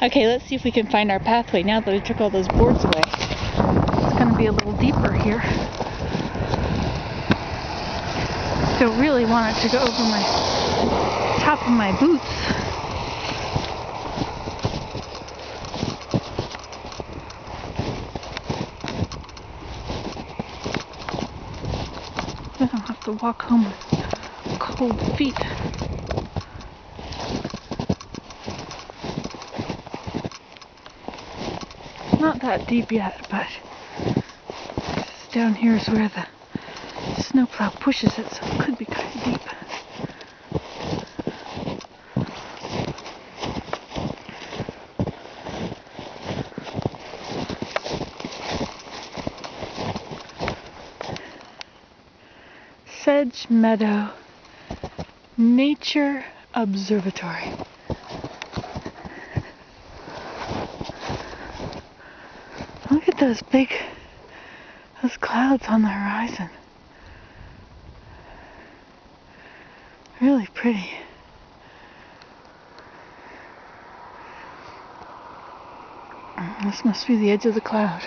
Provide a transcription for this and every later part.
Okay, let's see if we can find our pathway now that I took all those boards away. It's going to be a little deeper here. Don't really want it to go over my top of my boots. I don't have to walk home with cold feet. Not that deep yet, but down here is where the snowplow pushes it, so it could be kind of deep. Sedge Meadow Nature Observatory. Look at those clouds on the horizon. Really pretty. This must be the edge of the cloud.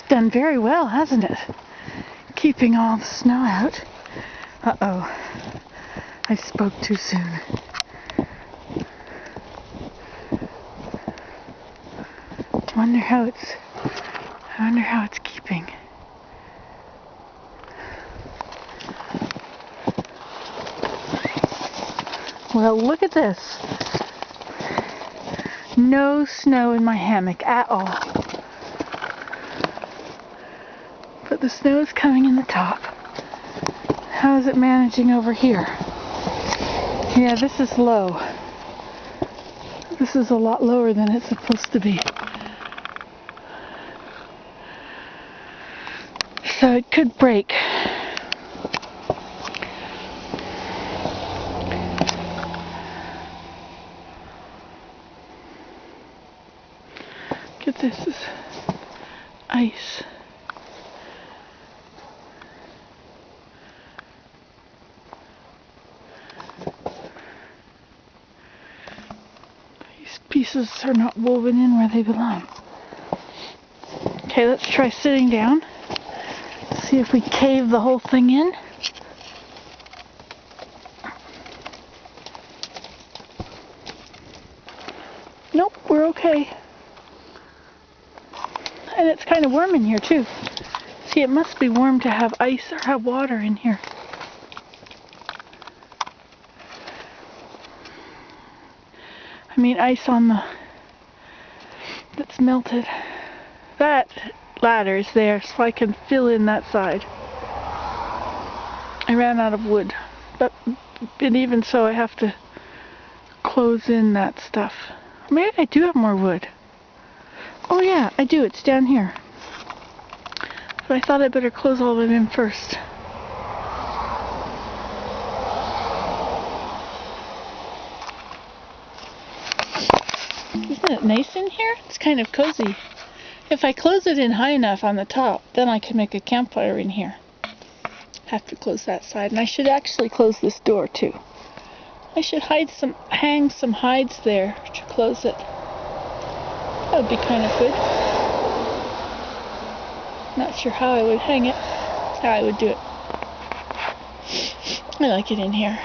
Done very well, hasn't it? Keeping all the snow out. Uh-oh. I spoke too soon. I wonder how it's keeping. Well, look at this. No snow in my hammock at all. But the snow is coming in the top. How is it managing over here? Yeah, this is low. This is a lot lower than it's supposed to be. So it could break. Look at this, is ice. Pieces are not woven in where they belong. Okay, let's try sitting down. See if we cave the whole thing in. Nope, we're okay. And it's kind of warm in here too. See, it must be warm to have ice or have water in here. I mean, ice on that's melted. That ladder is there so I can fill in that side. I ran out of wood, but even so I have to close in that stuff. Maybe I do have more wood. Oh yeah, I do, it's down here. But I thought I'd better close all of it in first. Isn't it nice in here? It's kind of cozy. If I close it in high enough on the top, then I can make a campfire in here. Have to close that side, and I should actually close this door too. I should hang some hides there to close it. That would be kind of good. Not sure how I would hang it. That's how I would do it. I like it in here.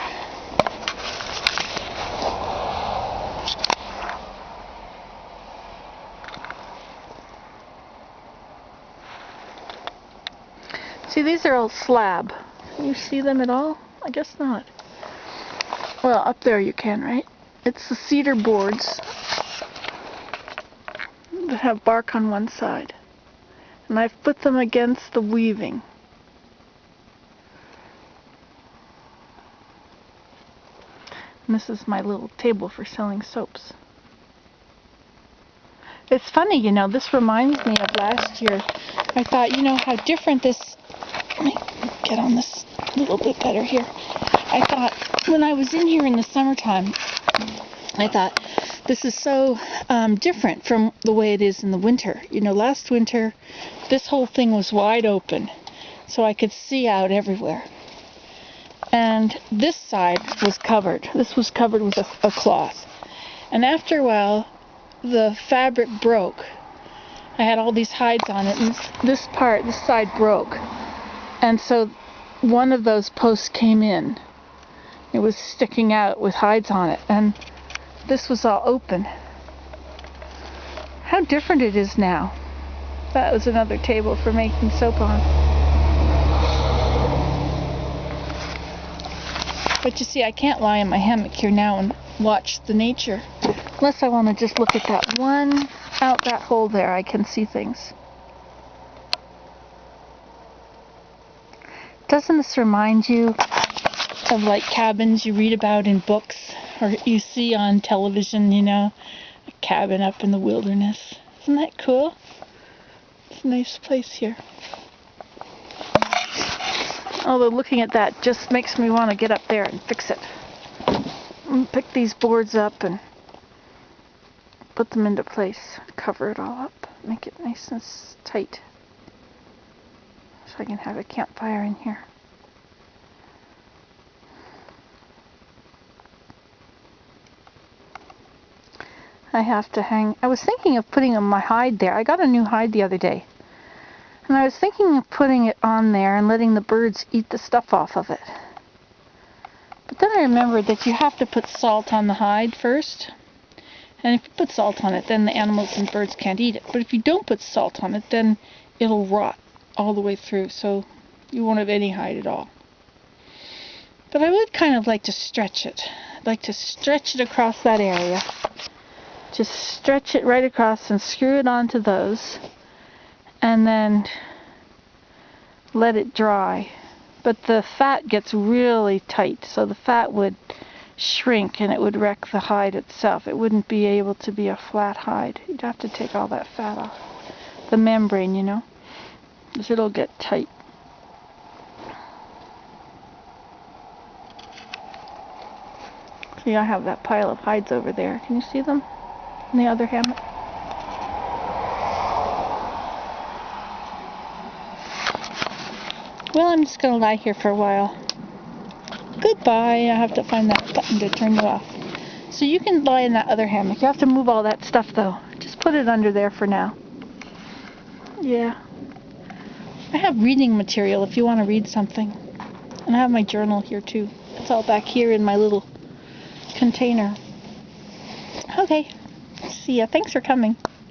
See, these are all slab. Can you see them at all? I guess not. Well, up there you can, right? It's the cedar boards that have bark on one side. And I've put them against the weaving. And this is my little table for selling soaps. It's funny, you know, this reminds me of last year. I thought, you know, how different this... Let me get on this a little bit better here. I thought when I was in here in the summertime, I thought, this is so different from the way it is in the winter. You know, last winter, this whole thing was wide open, so I could see out everywhere. And this side was covered. This was covered with a cloth. And after a while, the fabric broke. I had all these hides on it, and this side broke. And so one of those posts came in. It was sticking out with hides on it, and this was all open. How different it is now. That was another table for making soap on. But you see, I can't lie in my hammock here now and watch the nature. Unless I want to just look at that one, out that hole there, I can see things. Doesn't this remind you of like cabins you read about in books or you see on television, you know, a cabin up in the wilderness? Isn't that cool? It's a nice place here. Although looking at that just makes me want to get up there and fix it. And pick these boards up and put them into place. Cover it all up. Make it nice and tight. So I can have a campfire in here. I have to hang. I was thinking of putting my hide there. I got a new hide the other day. And I was thinking of putting it on there and letting the birds eat the stuff off of it. But then I remembered that you have to put salt on the hide first. And if you put salt on it, then the animals and birds can't eat it. But if you don't put salt on it, then it'll rot all the way through. So you won't have any hide at all. But I would kind of like to stretch it. I'd like to stretch it across that area. Just stretch it right across and screw it onto those. And then let it dry. But the fat gets really tight, so the fat would shrink and it would wreck the hide itself. It wouldn't be able to be a flat hide. You'd have to take all that fat off. The membrane, you know, because it'll get tight. See, I have that pile of hides over there. Can you see them? In the other hammock. Well, I'm just going to lie here for a while. Goodbye. I have to find that button to turn it off. So you can lie in that other hammock. You have to move all that stuff, though. Just put it under there for now. Yeah. I have reading material if you want to read something. And I have my journal here, too. It's all back here in my little container. Okay. See ya. Thanks for coming.